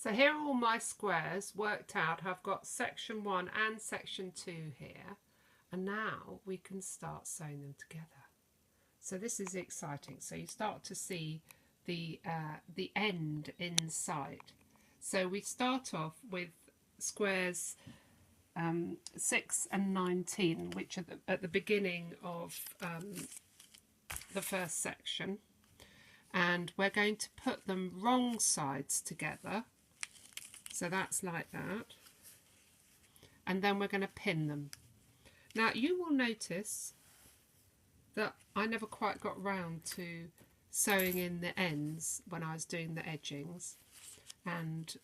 So here are all my squares worked out. I've got section 1 and section 2 here, and now we can start sewing them together. So this is exciting. So you start to see the end in sight. So we start off with squares 6 and 19, which are at the beginning of the first section, and we're going to put them wrong sides together, so that's like that, and then we're going to pin them. Now you will notice that I never quite got round to sewing in the ends when I was doing the edgings, and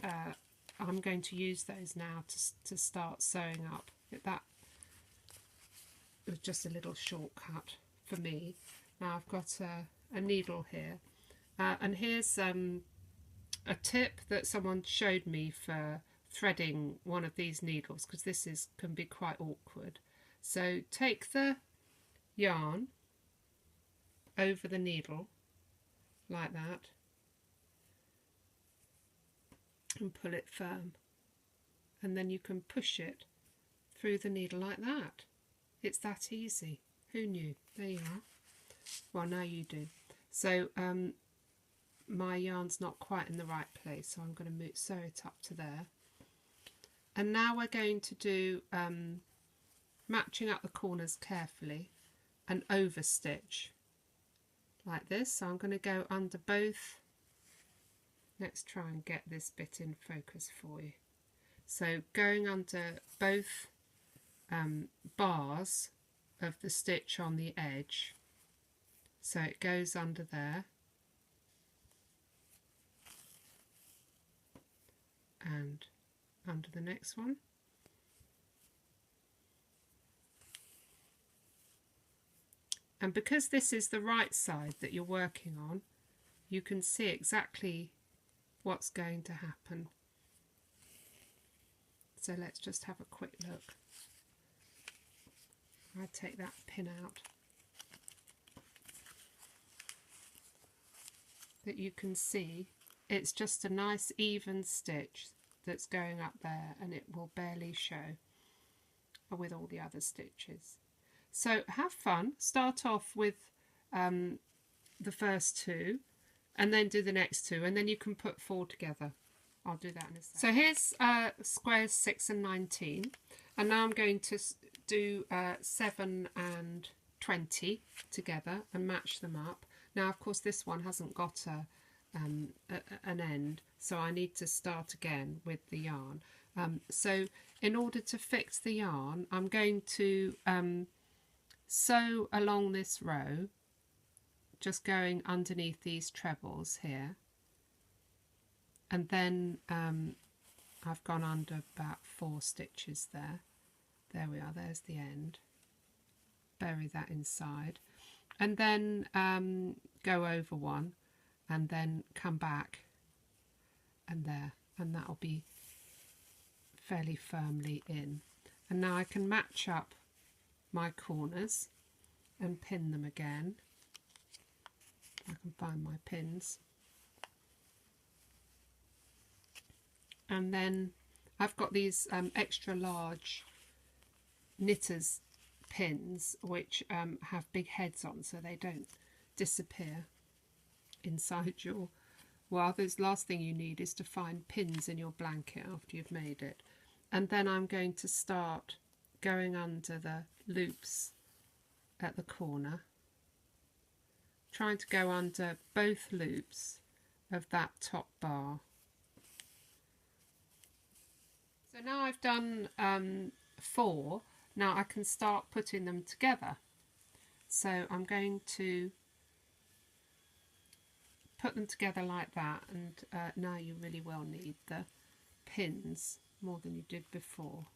I'm going to use those now to start sewing up. That was just a little shortcut for me. Now I've got a needle here, and here's a tip that someone showed me for threading one of these needles, because this can be quite awkward. So take the yarn over the needle like that and pull it firm, and then you can push it through the needle like that. It's that easy. Who knew? There you are. Well, now you do. So my yarn's not quite in the right place, so I'm going to sew it up to there. And now we're going to do matching up the corners carefully and over stitch like this. So I'm going to go under both. Let's try and get this bit in focus for you. So going under both bars of the stitch on the edge, so it goes under there and under the next one. And because this is the right side that you're working on, you can see exactly what's going to happen. So let's just have a quick look. I take that pin out, that you can see it's just a nice even stitch that's going up there, and it will barely show with all the other stitches. So have fun, start off with the first two and then do the next two, and then you can put 4 together. I'll do that in a second. So here's squares 6 and 19, and now I'm going to do 7 and 20 together and match them up. Now of course this one hasn't got an end, so I need to start again with the yarn. So in order to fix the yarn, I'm going to sew along this row, just going underneath these trebles here, and then I've gone under about 4 stitches there. There we are, there's the end. Bury that inside, and then go over one, and then come back and there, and that'll be fairly firmly in. And now I can match up my corners and pin them again. I can find my pins, and then I've got these extra large knitters pins which have big heads on, so they don't disappear inside your, well, the last thing you need is to find pins in your blanket after you've made it. And then I'm going to start going under the loops at the corner, trying to go under both loops of that top bar. So now I've done 4, now I can start putting them together. So I'm going to put them together like that, and now you really will need the pins more than you did before,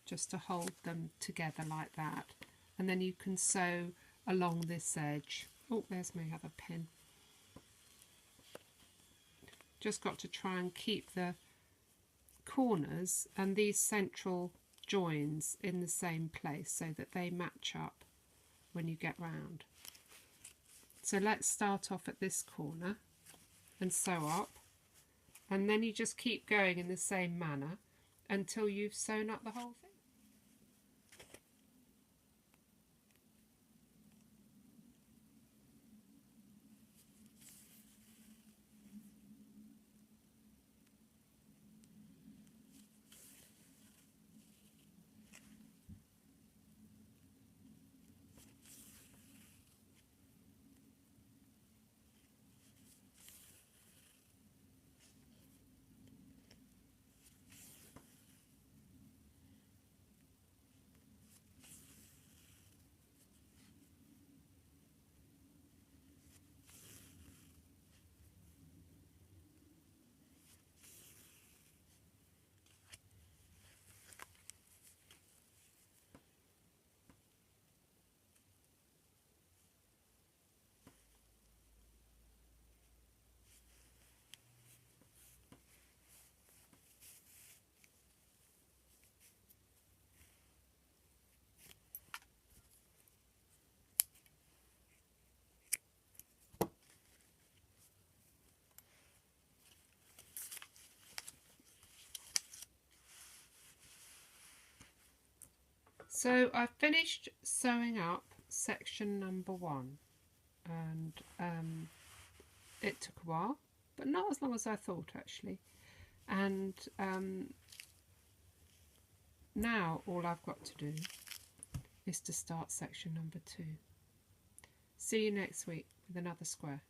just to hold them together like that, and then you can sew along this edge. Oh, there's my other pin. Just got to try and keep the corners and these central joins in the same place so that they match up when you get round. So let's start off at this corner and sew up, and then you just keep going in the same manner until you've sewn up the whole thing. So I've finished sewing up section number 1, and it took a while, but not as long as I thought actually. And now all I've got to do is to start section number 2. See you next week with another square.